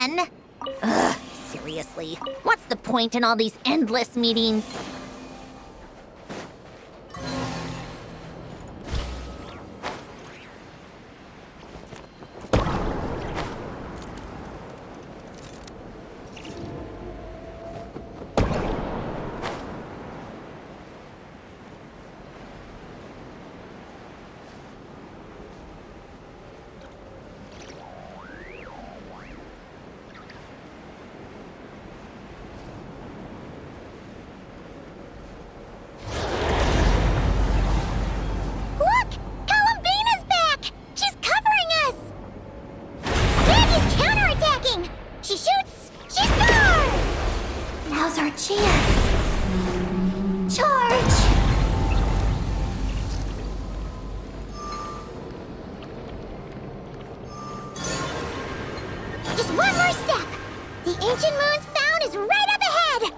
Ugh, seriously, what's the point in all these endless meetings? Our chance! Charge! Just one more step! The ancient moon's found is right up ahead!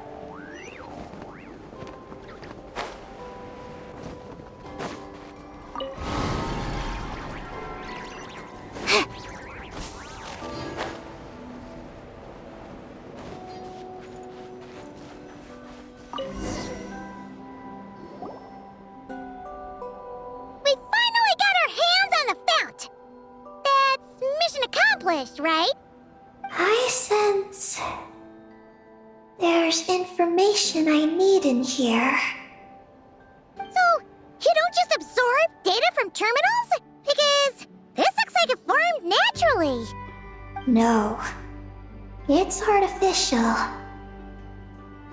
Right? I sense there's information I need in here. So, you don't just absorb data from terminals? Because this looks like it formed naturally. No, it's artificial.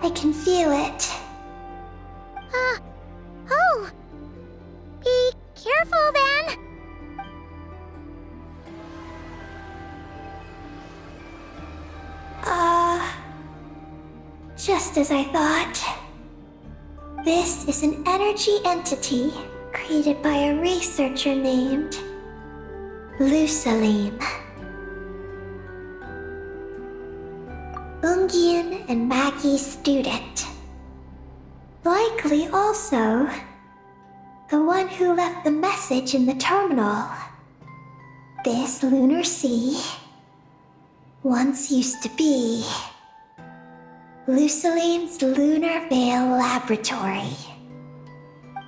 I can feel it. Oh. Be careful then. Just as I thought. This is an energy entity created by a researcher named Lusaline. Ungian and Maggie's student. Likely also the one who left the message in the terminal. This lunar sea once used to be Lusaline's Lunar Veil Laboratory.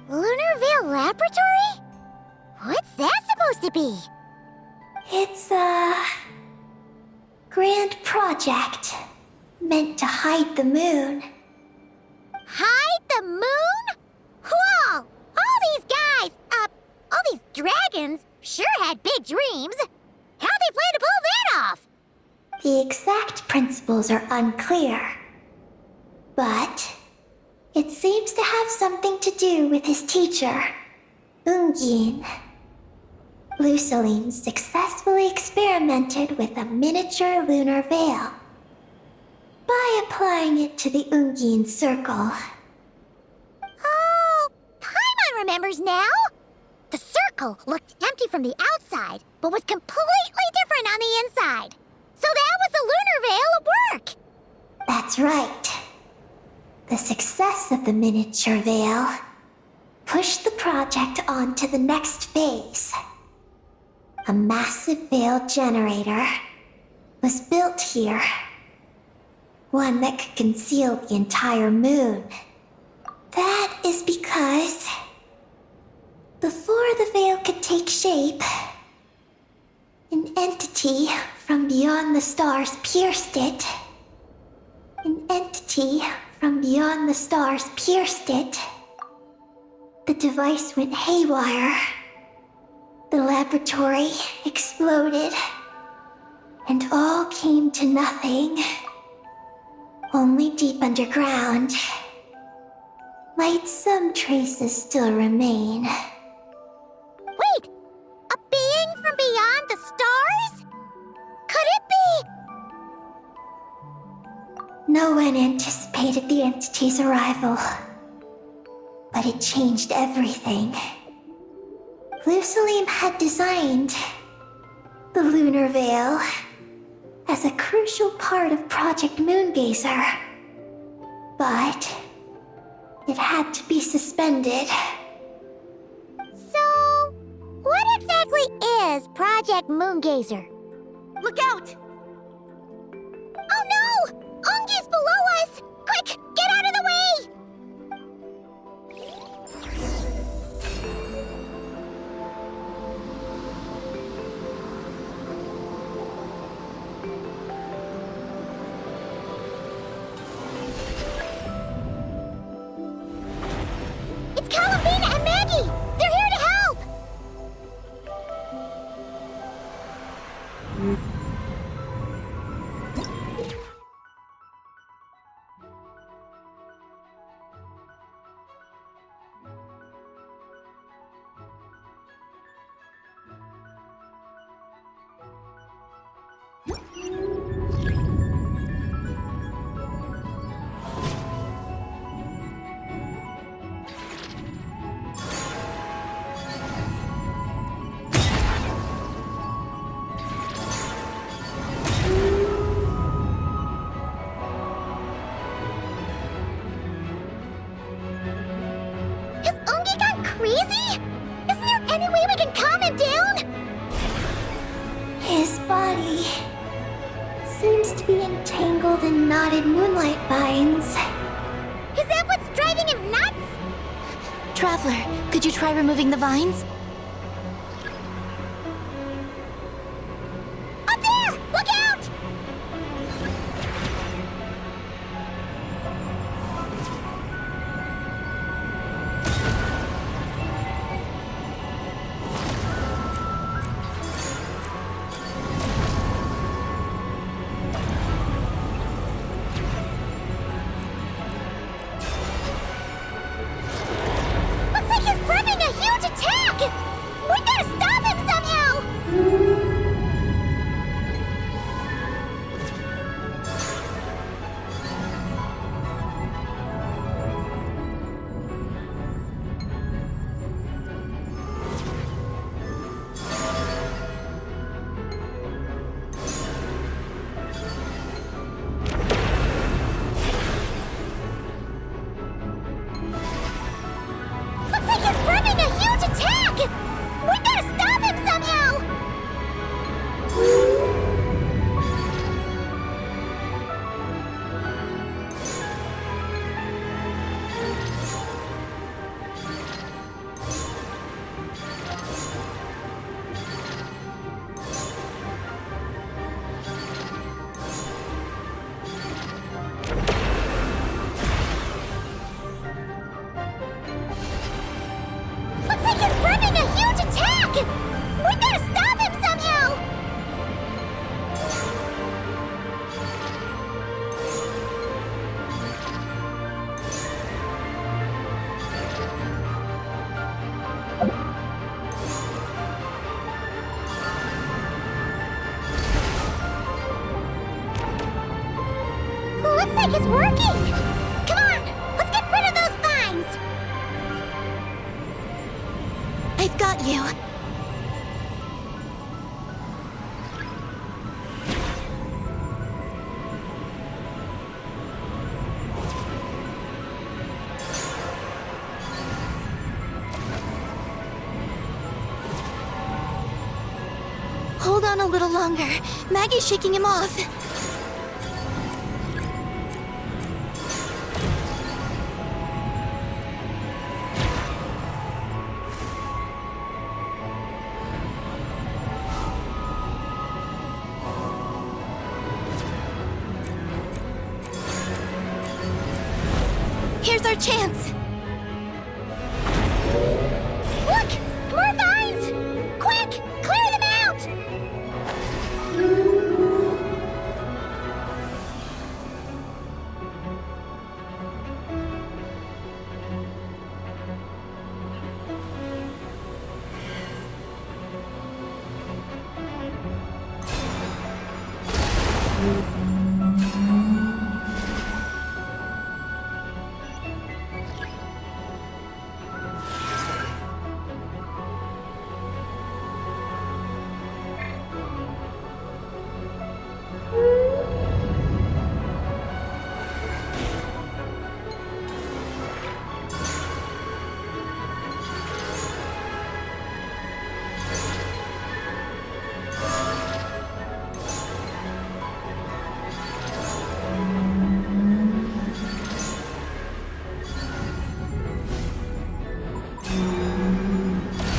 Lunar Veil Laboratory? What's that supposed to be? It's a grand project meant to hide the moon. Hide the moon? Whoa! All these guys, all these dragons sure had big dreams. How'd they plan to pull that off? The exact principles are unclear, but it seems to have something to do with his teacher, Ungian. Lusaline successfully experimented with a miniature lunar veil by applying it to the Ungian circle. Oh, Paimon remembers now. The circle looked empty from the outside, but was completely different on the inside. So that was the lunar veil at work. That's right. The success of the miniature veil pushed the project on to the next phase. A massive veil generator was built here. One that could conceal the entire moon. That is because before the veil could take shape, an entity from beyond the stars pierced it. An entity from beyond the stars pierced it. The device went haywire. The laboratory exploded. And all came to nothing. Only deep underground might some traces still remain. Wait! A being from beyond the stars? Could it be? No one anticipated the entity's arrival, but it changed everything. Lusaline had designed the lunar veil as a crucial part of Project Moongazer, but it had to be suspended. So, what exactly is Project Moongazer? Look out! seems to be entangled in knotted moonlight vines. Is that what's driving him nuts? Traveler, could you try removing the vines? Up there! Look out! Looks like he's prepping a huge attack! We gotta stop him somehow! Looks like he's prepping a huge attack! We gotta stop him somehow! Looks like he's prepping a huge attack! We gotta stop him somehow! Looks like it's working! Come on, let's get rid of those vines! I've got you. Hold on a little longer. Maggie's shaking him off. Here's our chance. Look! More vines! Quick! Clear them out!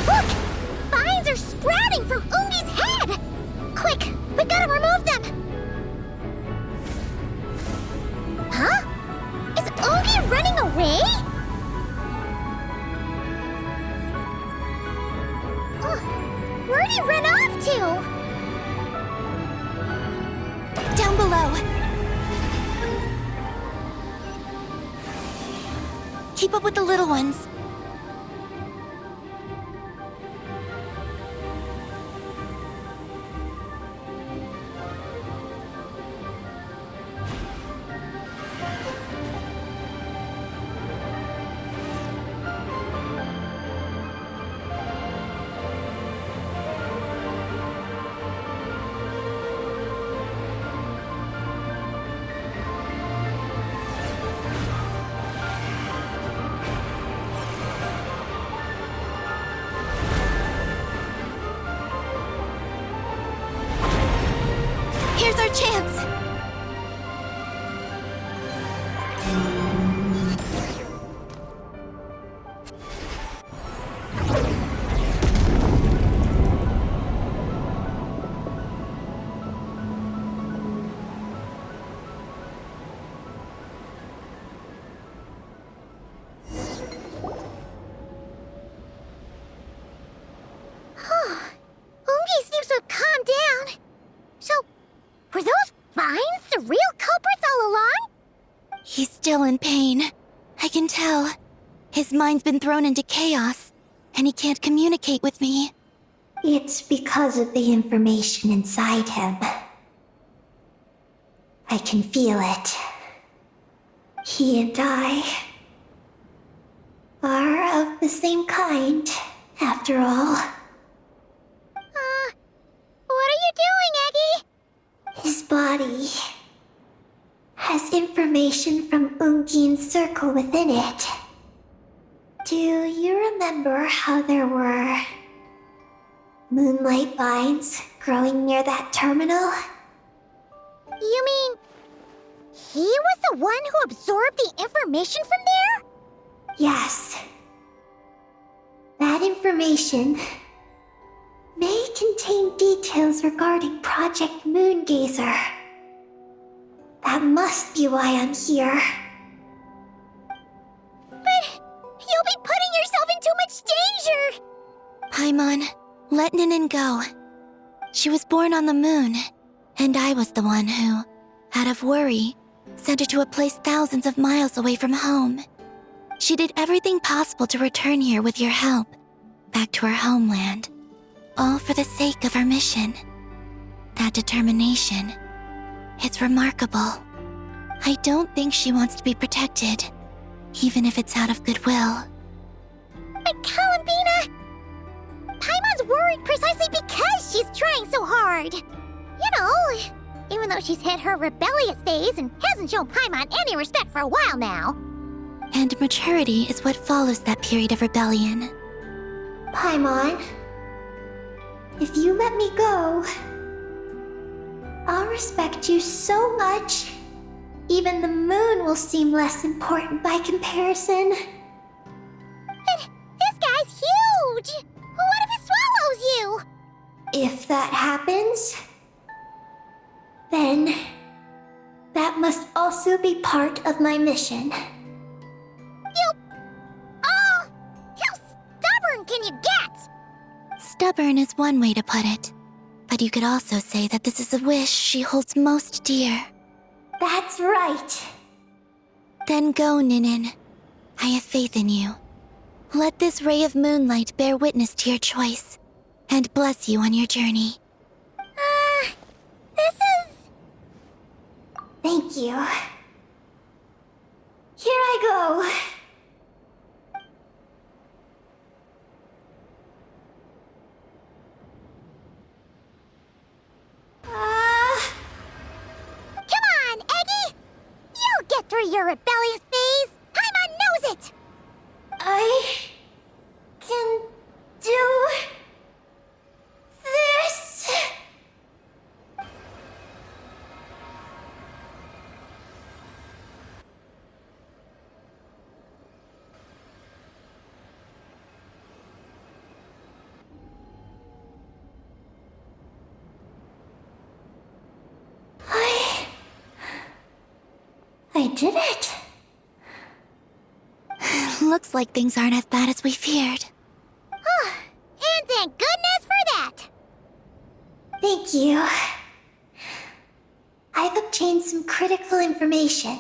Look! Vines are sprouting from Ungi's head! Quick! We gotta remove them! Huh? Is Ungi running away? Where'd he run off to? Down below. Keep up with the little ones. chance! Ungi seems to have calmed down. So, were those vines the real culprits all along? He's still in pain. I can tell. His mind's been thrown into chaos, and he can't communicate with me. It's because of the information inside him. I can feel it. He and I are of the same kind, after all. What are you doing, Eggy? His body has information from Ungin's circle within it. Do you remember how there were moonlight vines growing near that terminal? You mean he was the one who absorbed the information from there? Yes. That information may contain details regarding Project Moongazer. That must be why I'm here. But you'll be putting yourself in too much danger! Paimon, let Ninin go. She was born on the moon, and I was the one who, out of worry, sent her to a place thousands of miles away from home. She did everything possible to return here with your help, back to her homeland, all for the sake of her mission. That determination, it's remarkable. I don't think she wants to be protected, even if it's out of goodwill. But Columbina, Paimon's worried precisely because she's trying so hard. You know, even though she's hit her rebellious phase and hasn't shown Paimon any respect for a while now. And maturity is what follows that period of rebellion. Paimon, if you let me go, I'll respect you so much. Even the moon will seem less important by comparison. But this guy's huge! What if it swallows you? If that happens, then that must also be part of my mission. How stubborn can you get? Stubborn is one way to put it, but you could also say that this is a wish she holds most dear. That's right. Then go, Ninin. I have faith in you. Let this ray of moonlight bear witness to your choice, and bless you on your journey. This is... Thank you. Here I go. Come on, Eggy! You'll get through your rebellious phase! Paimon knows it! I can do this. I did it. Looks like things aren't as bad as we feared. And thank goodness for that! Thank you. I've obtained some critical information.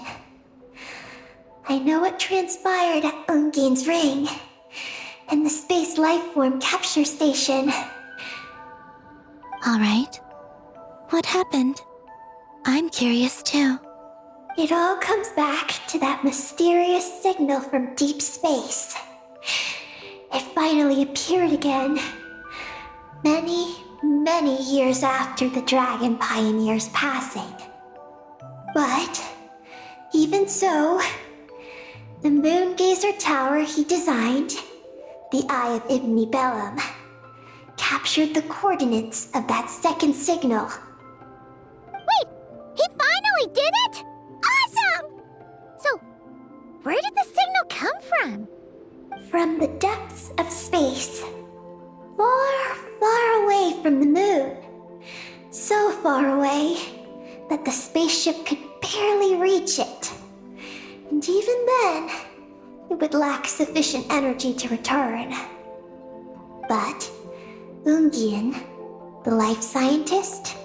I know what transpired at Ungin's ring and the space lifeform capture station. All right. What happened? I'm curious too. It all comes back to that mysterious signal from deep space. It finally appeared again. Many years after the Dragon Pioneer's passing. But, even so, the Moongazer Tower he designed, the Eye of Ibn Bellum, captured the coordinates of that second signal. Wait, he really did it? Awesome! So, where did the signal come from? From the depths of space. Far, far away from the moon. So far away that the spaceship could barely reach it. And even then, it would lack sufficient energy to return. But Ungian, the life scientist,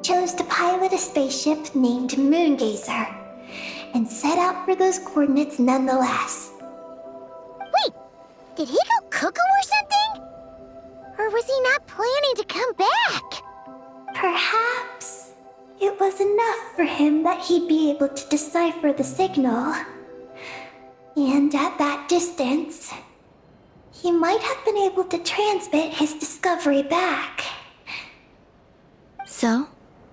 chose to pilot a spaceship named Moongazer and set out for those coordinates nonetheless. Wait, did he go cuckoo or something? Or was he not planning to come back? Perhaps it was enough for him that he'd be able to decipher the signal. And at that distance, he might have been able to transmit his discovery back. So,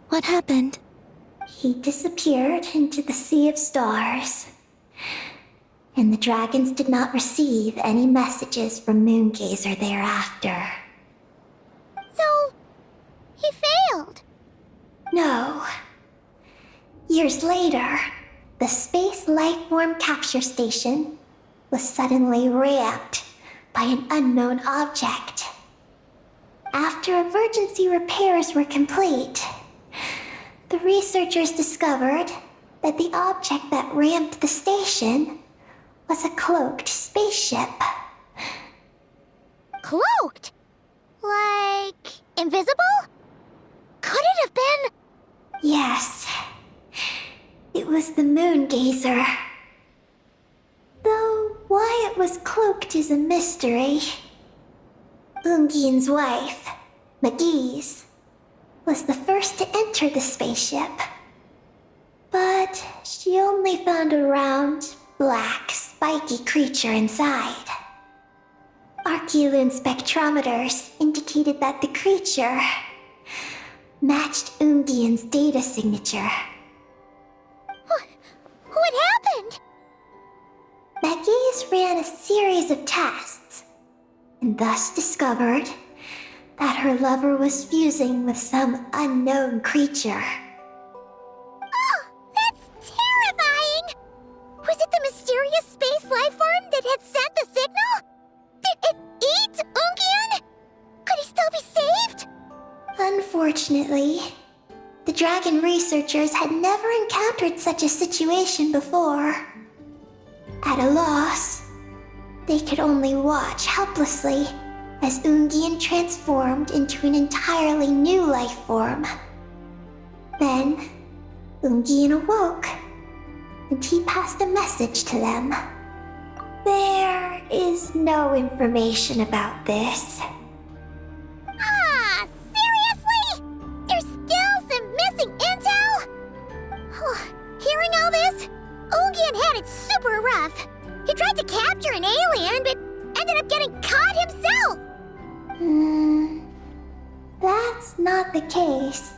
what happened? He disappeared into the sea of stars. And the dragons did not receive any messages from Moongazer thereafter. So, he failed. No. Years later, the Space Lifeform Capture Station was suddenly ramped by an unknown object. After emergency repairs were complete, the researchers discovered that the object that ramped the station was a cloaked spaceship. Cloaked? Like, invisible? Could it have been... Yes. It was the Moongazer. Though why it was cloaked is a mystery. Ungian's wife, McGee's, was the first to enter the spaceship. But she only found a round, black, spiky creature inside. Archeloon spectrometers indicated that the creature matched Ungian's data signature. What happened? McGee's ran a series of tests, and thus discovered that her lover was fusing with some unknown creature. Oh, that's terrifying! Was it the mysterious space lifeform that had sent the signal? Did it eat Ungian? Could he still be saved? Unfortunately, the dragon researchers had never encountered such a situation before. At a loss, they could only watch helplessly as Ungian transformed into an entirely new life form. Then, Ungian awoke, and he passed a message to them. There is no information about this. Ah, seriously? There's still some missing intel? Hearing all this, Ungian had it super rough. He tried to capture an alien, but ended up getting caught himself. That's not the case.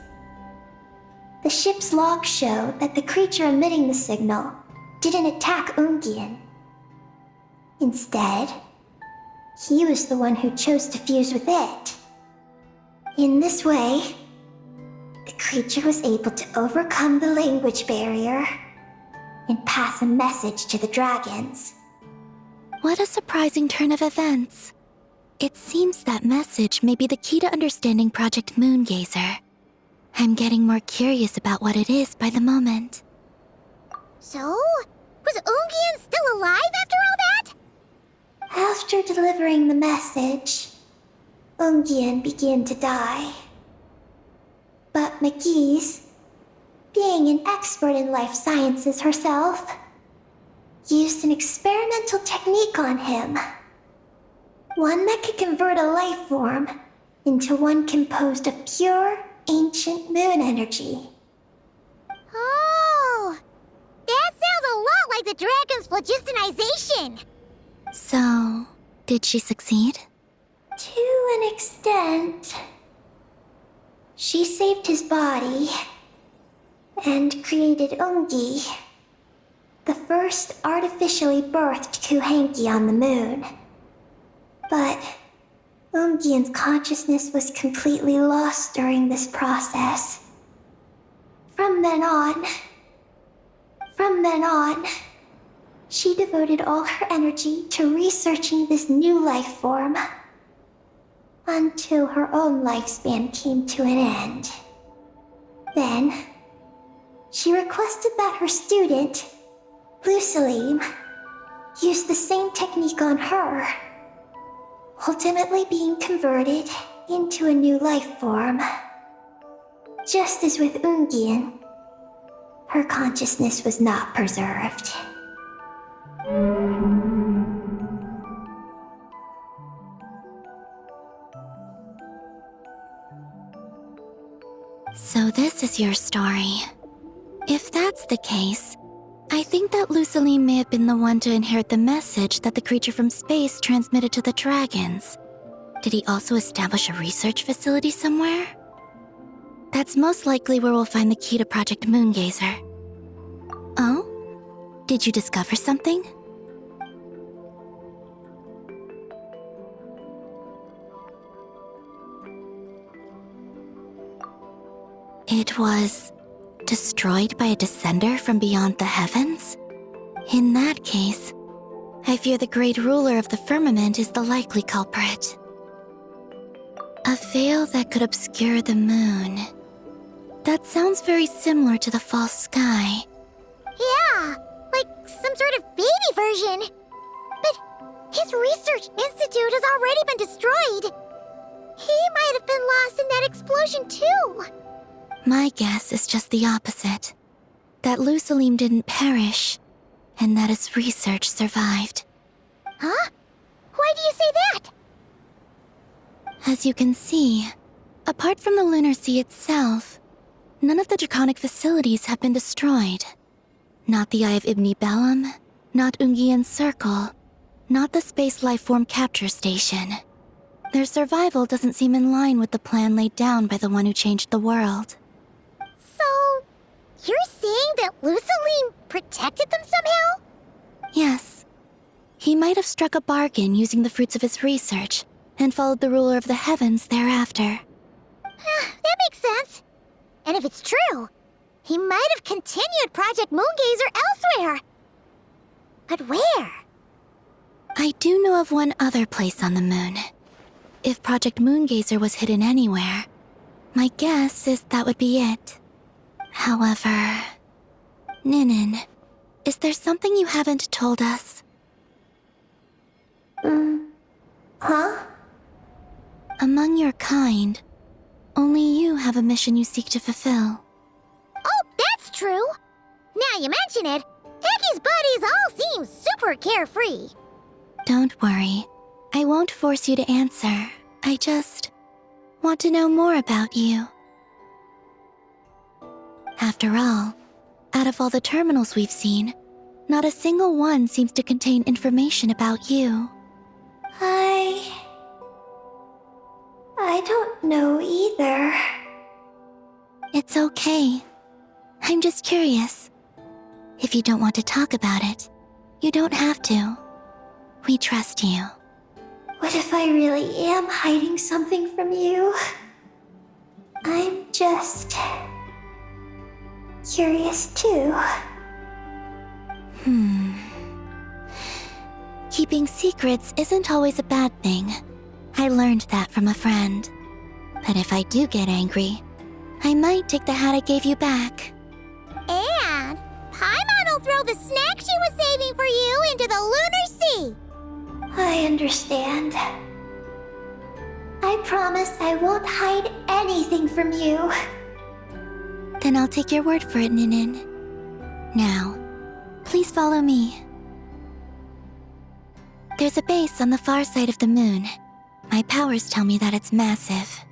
The ship's logs show that the creature emitting the signal didn't attack Ungian. Instead, he was the one who chose to fuse with it. In this way, the creature was able to overcome the language barrier and pass a message to the dragons. What a surprising turn of events. It seems that message may be the key to understanding Project Moongazer. I'm getting more curious about what it is by the moment. So, was Ungian still alive after all that? After delivering the message, Ungian began to die. But McGee's, being an expert in life sciences herself, used an experimental technique on him. One that could convert a life form into one composed of pure, ancient moon energy. Oh, that sounds a lot like the dragon's phlogistonization. So, did she succeed? To an extent. She saved his body and created Ungi, the first artificially birthed Kuhanki on the moon. But Ungian's consciousness was completely lost during this process. From then on, From then on, she devoted all her energy to researching this new life form. Until her own lifespan came to an end. Then, she requested that her student, Lusalim, use the same technique on her, ultimately being converted into a new life form. Just as with Ungian, her consciousness was not preserved. So this is your story. If that's the case, I think that Lusaline may have been the one to inherit the message that the creature from space transmitted to the dragons. Did he also establish a research facility somewhere? That's most likely where we'll find the key to Project Moongazer. Oh? Did you discover something? It was destroyed by a descender from beyond the heavens? In that case, I fear the great ruler of the firmament is the likely culprit. A veil that could obscure the moon. That sounds very similar to the false sky. Yeah, like some sort of baby version. But his research institute has already been destroyed. He might have been lost in that explosion too. My guess is just the opposite. That Lusalim didn't perish, and that his research survived. Huh? Why do you say that? As you can see, apart from the Lunar Sea itself, none of the draconic facilities have been destroyed. Not the Eye of Ibn Bellum, not Ungian's Circle, not the Space Lifeform Capture Station. Their survival doesn't seem in line with the plan laid down by the one who changed the world. So, you're saying that Lusaline protected them somehow? Yes. He might have struck a bargain using the fruits of his research and followed the ruler of the heavens thereafter. That makes sense. And if it's true, he might have continued Project Moongazer elsewhere. But where? I do know of one other place on the moon. If Project Moongazer was hidden anywhere, my guess is that would be it. However, Ninin, is there something you haven't told us? Huh? Among your kind, only you have a mission you seek to fulfill. Oh, that's true. Now you mention it, Heki's buddies all seem super carefree. Don't worry. I won't force you to answer. I just want to know more about you. After all, out of all the terminals we've seen, not a single one seems to contain information about you. I don't know either. It's okay. I'm just curious. If you don't want to talk about it, you don't have to. We trust you. What if I really am hiding something from you? I'm just curious too. Keeping secrets isn't always a bad thing. I learned that from a friend. But if I do get angry, I might take the hat I gave you back. And Paimon will throw the snack she was saving for you into the Lunar Sea. I understand. I promise I won't hide anything from you. Then I'll take your word for it, Ninin. Now, please follow me. There's a base on the far side of the moon. My powers tell me that it's massive.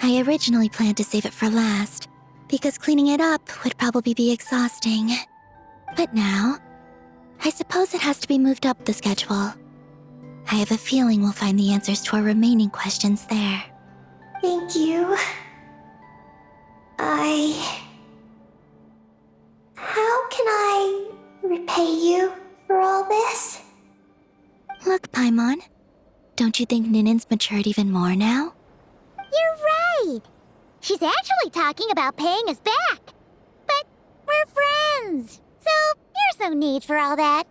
I originally planned to save it for last, because cleaning it up would probably be exhausting. But now, I suppose it has to be moved up the schedule. I have a feeling we'll find the answers to our remaining questions there. Thank you. How can I repay you for all this? Look, Paimon, don't you think Ninin's matured even more now? You're right. She's actually talking about paying us back. But we're friends, so no need for all that.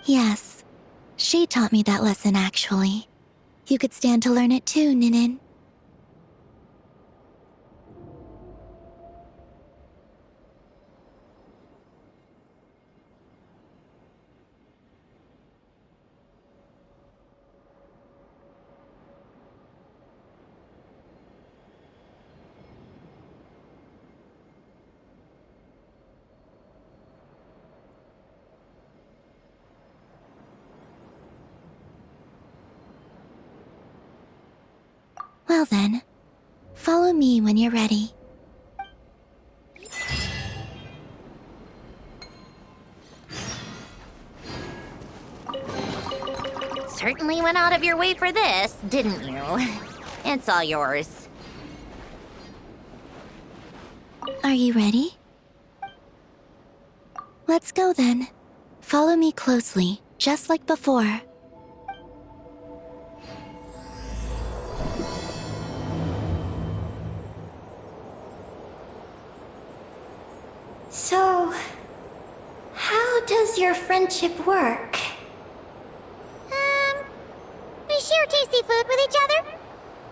Yes. She taught me that lesson, actually. You could stand to learn it too, Ninin. Well then, follow me when you're ready. Certainly went out of your way for this, didn't you? It's all yours. Are you ready? Let's go then. Follow me closely, just like before. So, how does your friendship work? We share tasty food with each other?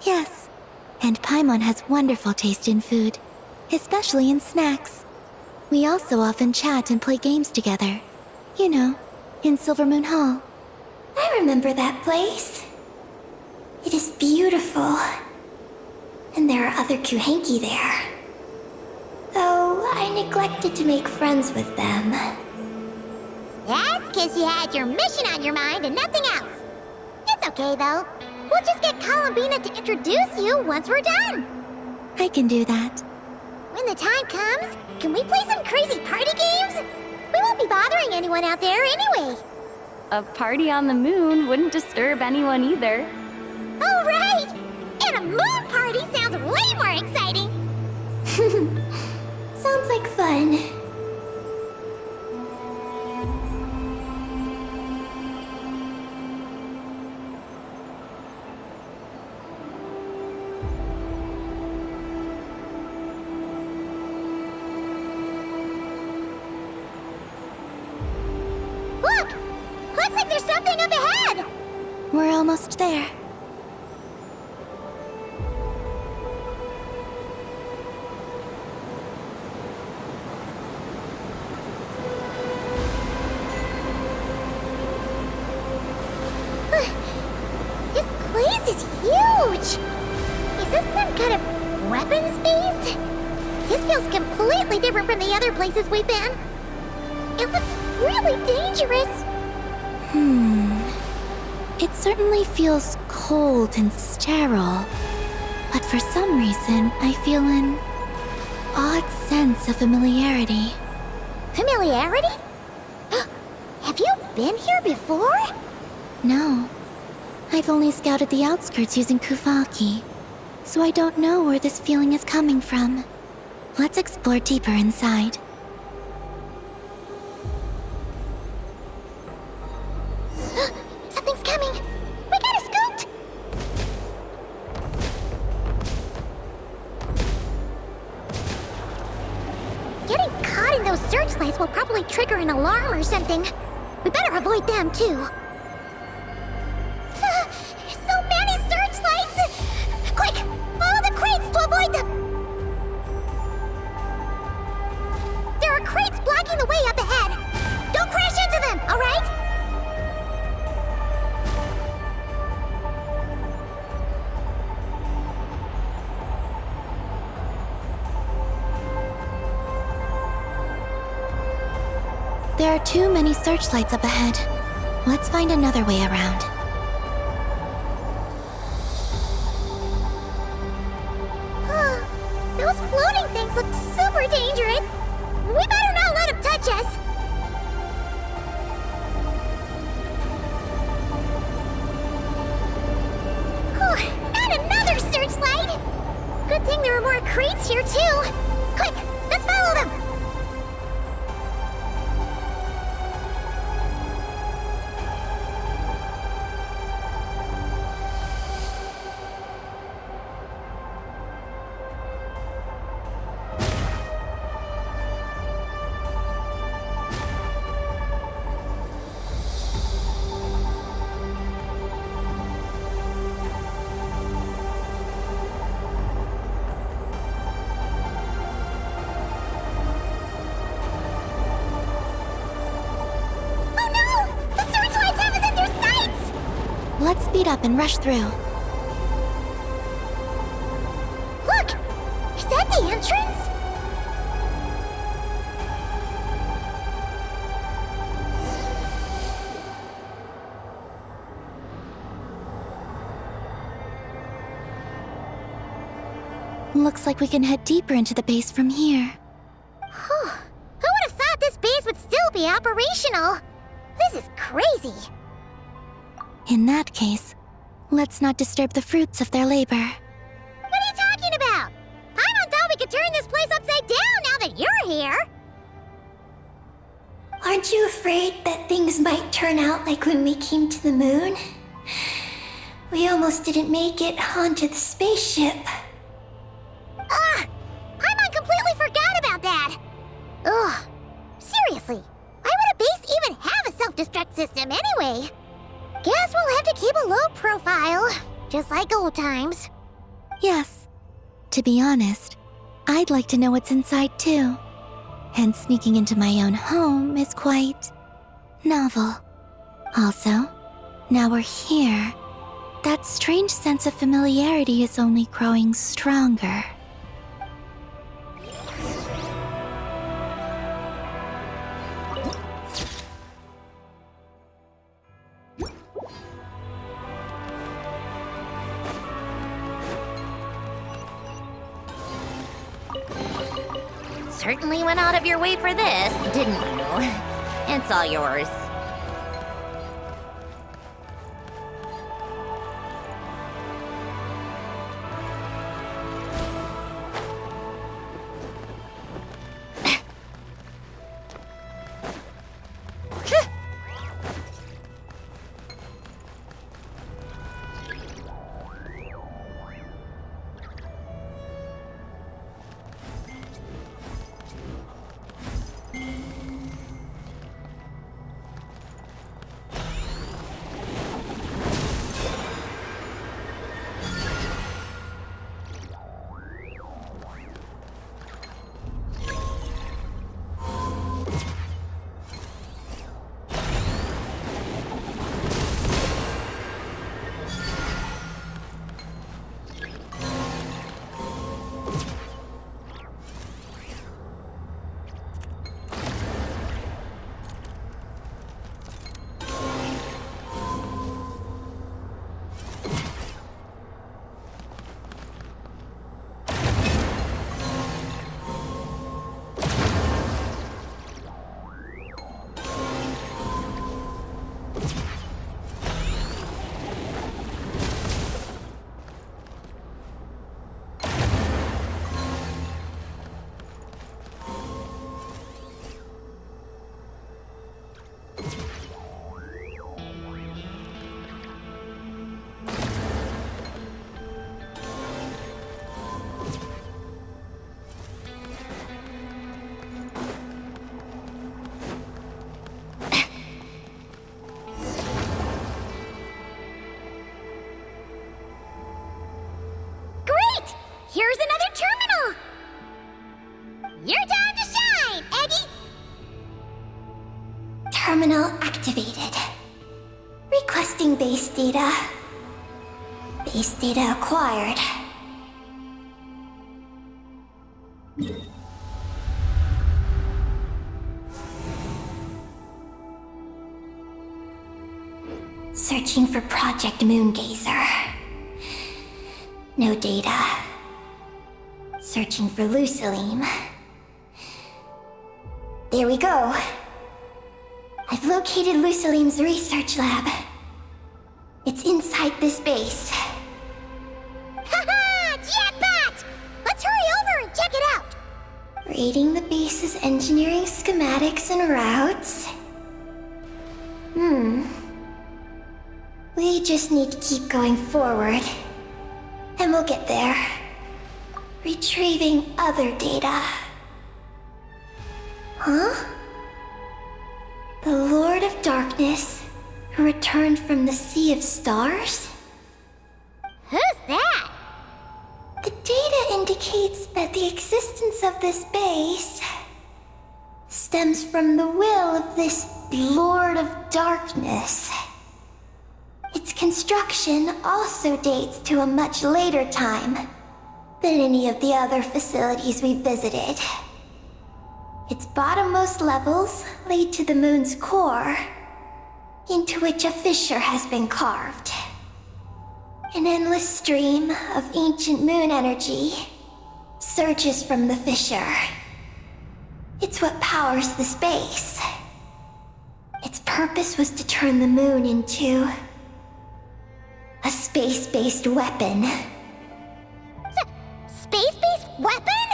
Yes. And Paimon has wonderful taste in food, especially in snacks. We also often chat and play games together. You know, in Silvermoon Hall. I remember that place. It is beautiful. And there are other Kuhenki there. Though I neglected to make friends with them. That's because you had your mission on your mind and nothing else. It's okay, though. We'll just get Columbina to introduce you once we're done. I can do that. When the time comes, can we play some crazy party games? We won't be bothering anyone out there anyway. A party on the moon wouldn't disturb anyone either. Oh, right! And a moon party sounds way more exciting! Sounds like fun. Look! Looks like there's something up ahead! We're almost there. This place is huge! Is this some kind of weapons base? This feels completely different from the other places we've been. It looks really dangerous. It certainly feels cold and sterile. But for some reason, I feel an odd sense of familiarity. Familiarity? Have you been here before? No. I've only scouted the outskirts using Kufaki, so I don't know where this feeling is coming from. Let's explore deeper inside. Something's coming! We gotta scoot! Getting caught in those searchlights will probably trigger an alarm or something. We better avoid them, too. So many searchlights! Quick! Follow the crates to avoid them! There are crates blocking the way up ahead! Don't crash into them, alright? There are too many searchlights up ahead. Let's find another way around. Those floating things look super dangerous. We better not let them touch us. And another searchlight. Good thing there are more crates here too. Quick, let's follow them. speed up and rush through. Look! Is that the entrance? Looks like we can head deeper into the base from here. Who would have thought this base would still be operational? This is crazy. In that case, let's not disturb the fruits of their labor. What are you talking about? Paimon thought we could turn this place upside down now that you're here. Aren't you afraid that things might turn out like when we came to the moon? We almost didn't make it onto the spaceship. Paimon completely forgot about that. Ugh. Seriously, why would a base even have a self-destruct system anyway? Guess we'll have to keep a low profile, just like old times. Yes. To be honest, I'd like to know what's inside too. And sneaking into my own home is quite novel. Also, now we're here. That strange sense of familiarity is only growing stronger. Certainly went out of your way for this, didn't you? It's all yours. Here's another terminal! Your time to shine, Eggy! Terminal activated. Requesting base data. Base data acquired. Searching for Project Moongazer. No data. Searching for Lucilim. There we go. I've located Lucilim's research lab. It's inside this base. Haha! Jackpot! Let's hurry over and check it out! Reading the base's engineering schematics and routes. We just need to keep going forward. And we'll get there. Retrieving other data. Huh? The Lord of Darkness, who returned from the Sea of Stars? Who's that? The data indicates that the existence of this base stems from the will of this Lord of Darkness. It's construction also dates to a much later time than any of the other facilities we visited. Its bottommost levels lead to the moon's core, into which a fissure has been carved. An endless stream of ancient moon energy surges from the fissure. It's what powers the space. Its purpose was to turn the moon into a space-based weapon. Space-based weapon?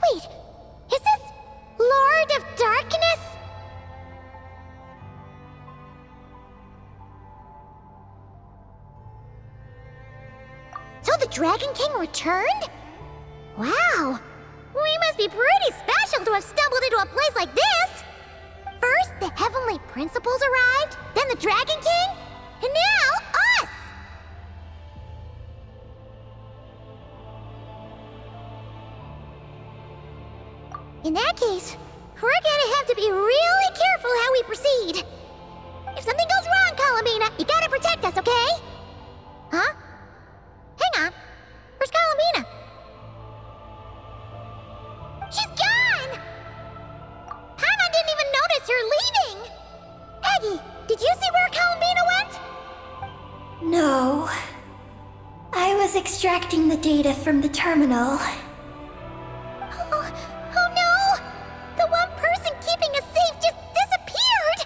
Wait, is this Lord of Darkness? So the Dragon King returned? Wow, we must be pretty special to have stumbled into a place like this! First, the Heavenly Principals arrived, then the Dragon King, and now us! In that case, we're gonna have to be really careful how we proceed. If something goes wrong, Colomina, you gotta protect us, okay? Huh? Hang on. Where's Colomina? She's gone! Paimon didn't even notice her leaving! Aggie, did you see where Colomina went? No. I was extracting the data from the terminal. Oh no! The one person keeping us safe just disappeared!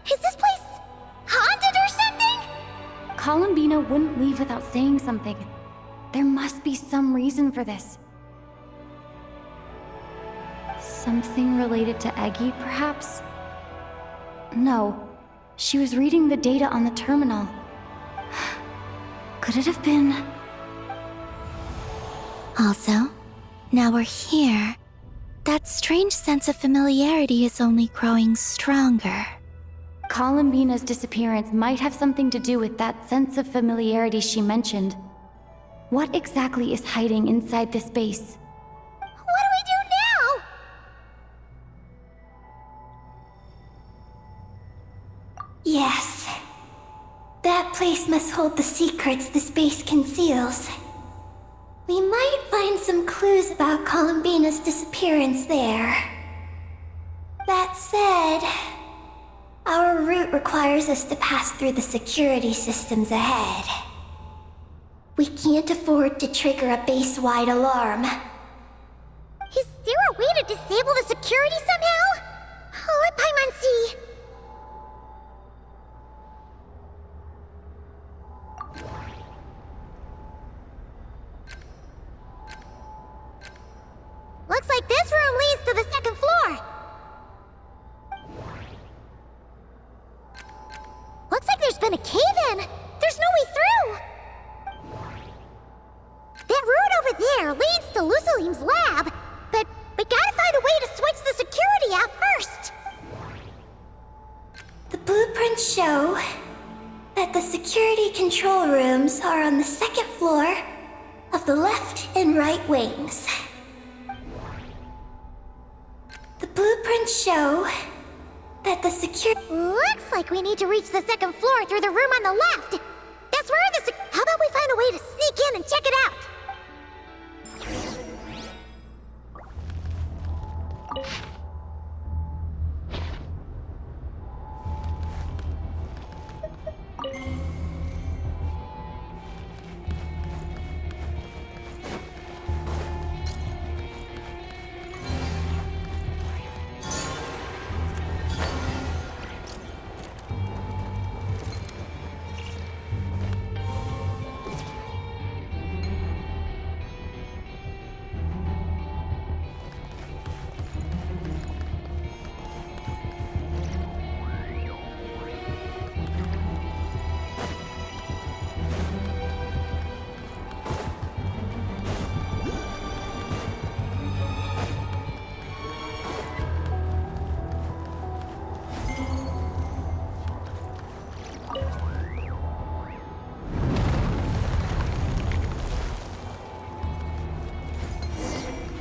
Is this place haunted or something? Columbina wouldn't leave without saying something. There must be some reason for this. Something related to Eggy, perhaps? No. She was reading the data on the terminal. Could it have been... Also, now we're here. That strange sense of familiarity is only growing stronger. Columbina's disappearance might have something to do with that sense of familiarity she mentioned. What exactly is hiding inside this base? What do we do now? Yes. That place must hold the secrets the space conceals. We might find some clues about Columbina's disappearance there. That said, our route requires us to pass through the security systems ahead. We can't afford to trigger a base-wide alarm. Is there a way to disable the security somehow? Let Paimon see. Looks like this room leads to the second floor. Looks like there's been a cave-in. There's no way through. That route over there leads to Lucilim's lab, but we gotta find a way to switch the security out first. The blueprints show that the security control rooms are on the second floor of the left and right wings. The blueprints show that the Looks like we need to reach the second floor through the room on the left. That's where How about we find a way to sneak in and check it out?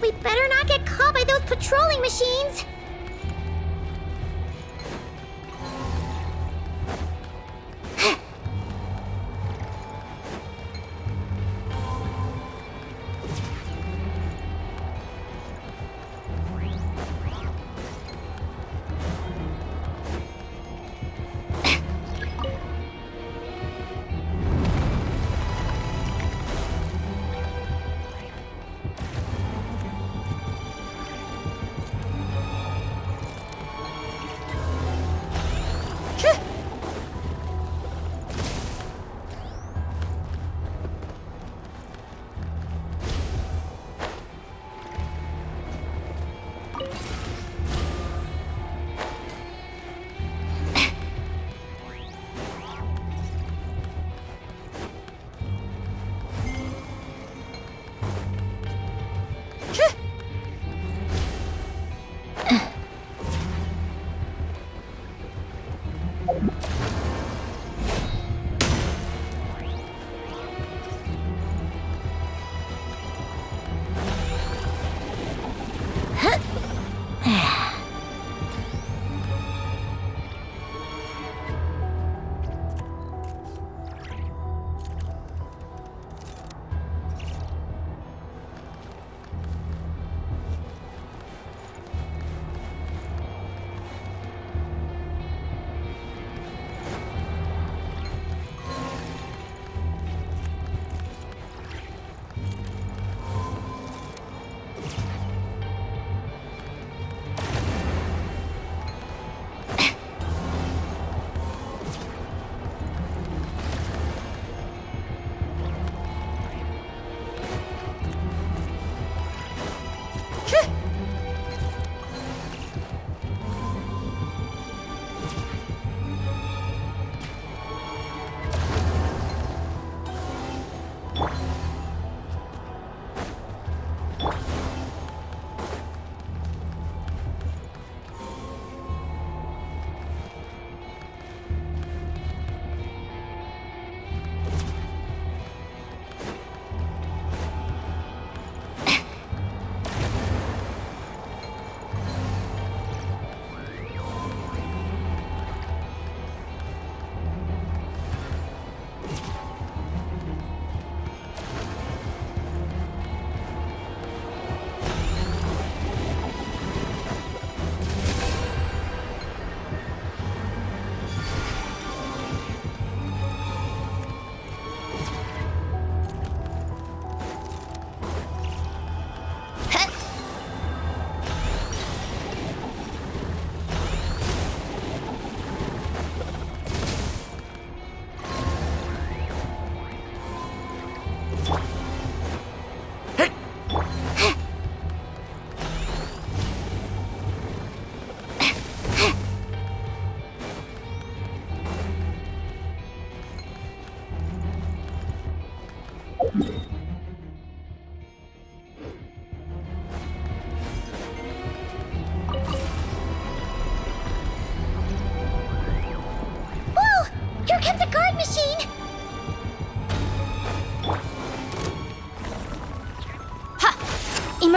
We better not get caught by those patrolling machines!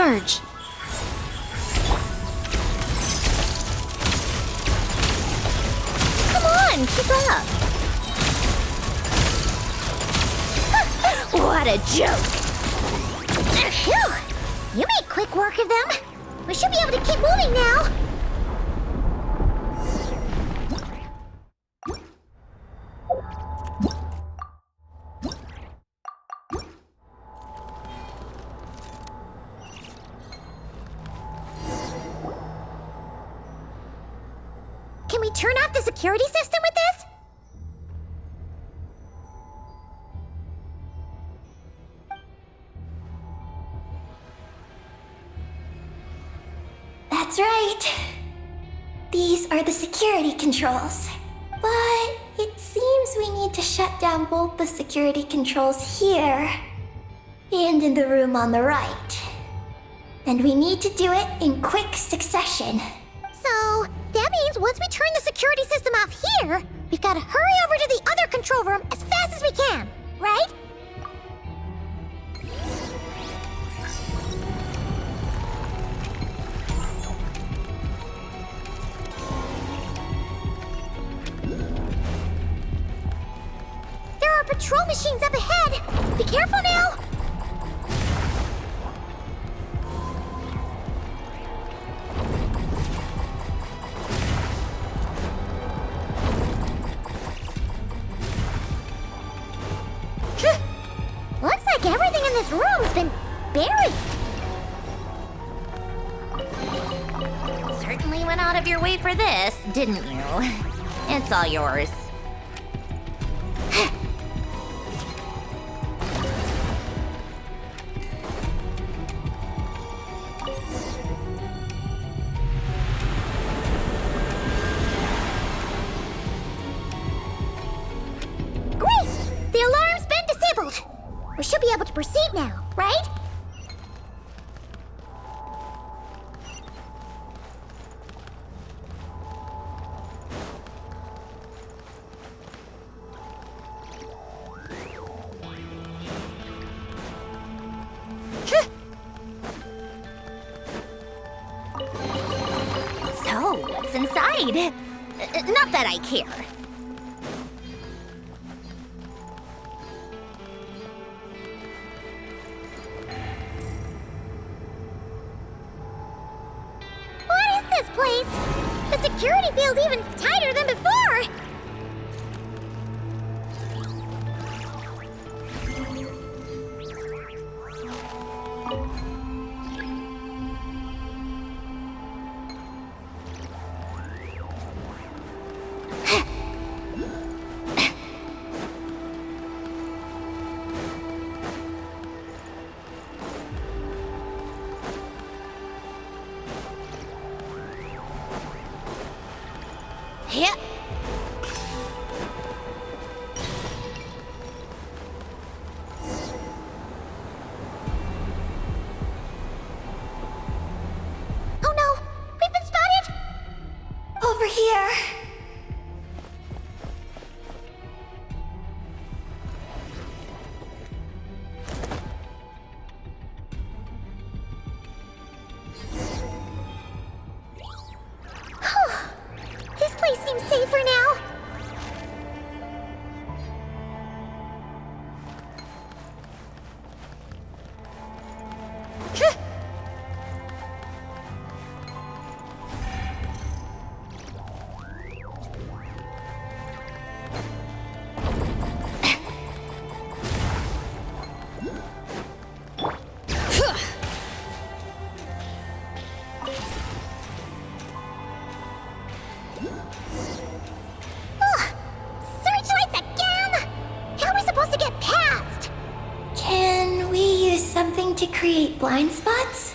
emerge. Come on, keep up. What a joke. Phew! You made quick work of them. We should be able to keep moving now. Can we turn off the security system with this? That's right. These are the security controls. But it seems we need to shut down both the security controls here and in the room on the right. And we need to do it in quick succession. So, that means once we turn the security system off here, we've got to hurry over to the other control room as fast as we can, right? There are patrol machines up ahead! Be careful now! Looks like everything in this room's been buried. Certainly went out of your way for this, didn't you? It's all yours. Great! The alarm's been disabled. We should be able to proceed now, right? So, what's inside? Not that I care. What is this place? The security feels even tighter than before. Yeah. Oh no! We've been spotted! Over here. This place seems safer now. Searchlights again! How are we supposed to get past? Can we use something to create blind spots?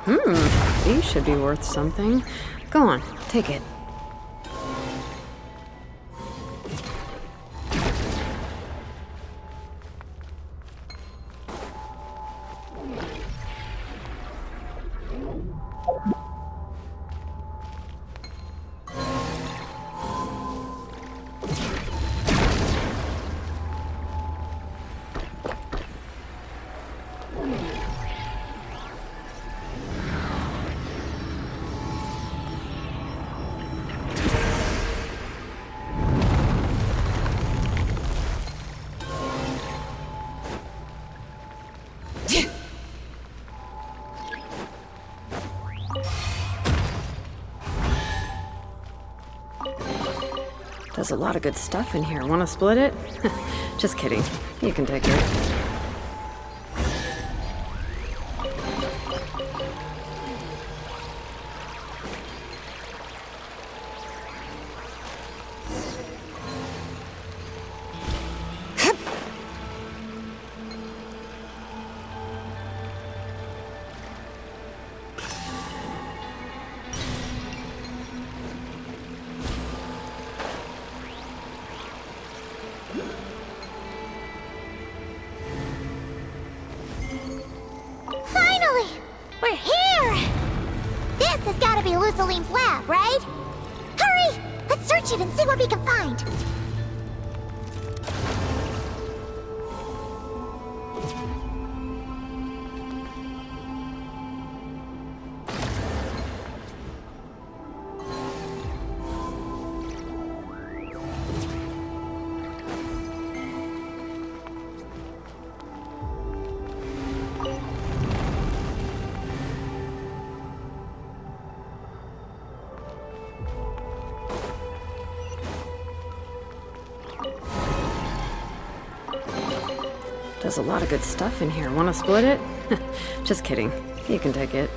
These should be worth something. Go on, take it. There's a lot of good stuff in here. Want to split it? Just kidding. You can take it. Finally! We're here! This has gotta be Lucilene's lab, right? Hurry! Let's search it and see what we can find. There's a lot of good stuff in here. Want to split it? Just kidding. You can take it.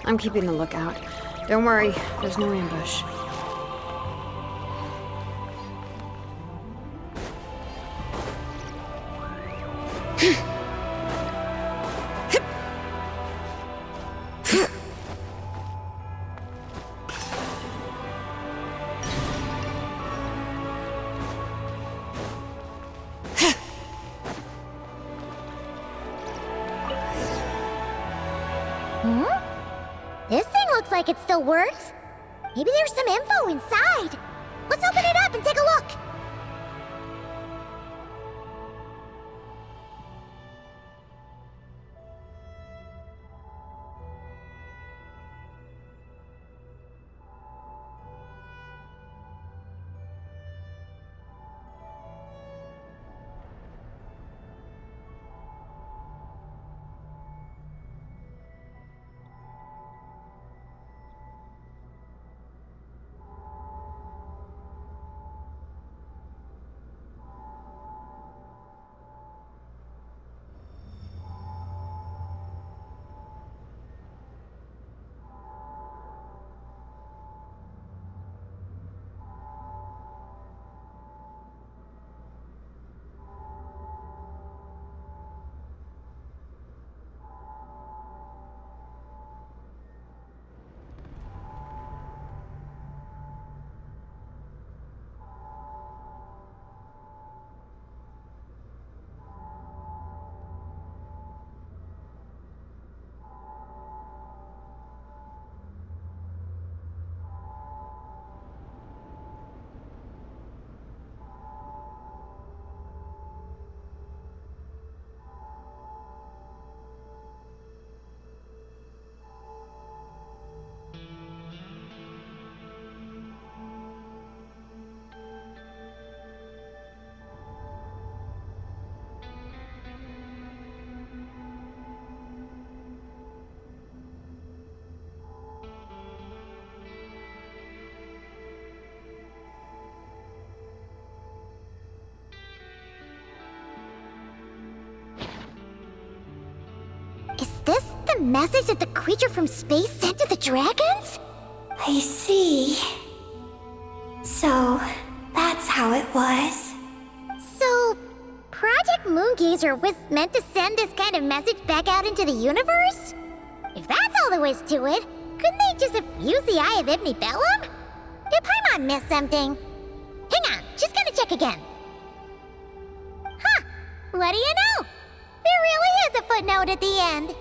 I'm keeping a lookout. Don't worry, there's no ambush. This thing looks like it still works. Maybe there's some info inside. Let's open it up and take a look. a message that the creature from space sent to the dragons? I see. So, that's how it was. So, Project Moongazer was meant to send this kind of message back out into the universe? If that's all there was to it, couldn't they just have used the Eye of Ibnibellum? Did Paimon miss something? Hang on, just gonna check again. Huh, what do you know? There really is a footnote at the end.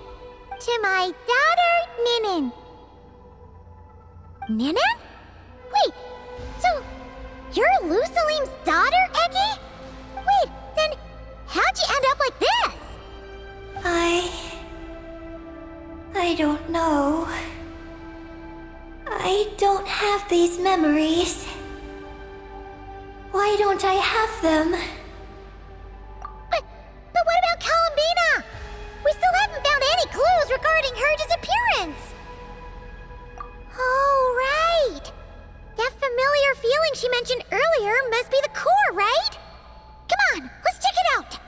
To my daughter, Ninin. Ninin? Wait, so you're Lusalim's daughter, Eggy? Wait, then how'd you end up like this? I don't know. I don't have these memories. Why don't I have them? But what about Columbina? We still haven't found any clues regarding her disappearance. Oh, right. That familiar feeling she mentioned earlier must be the core, right? Come on, let's check it out.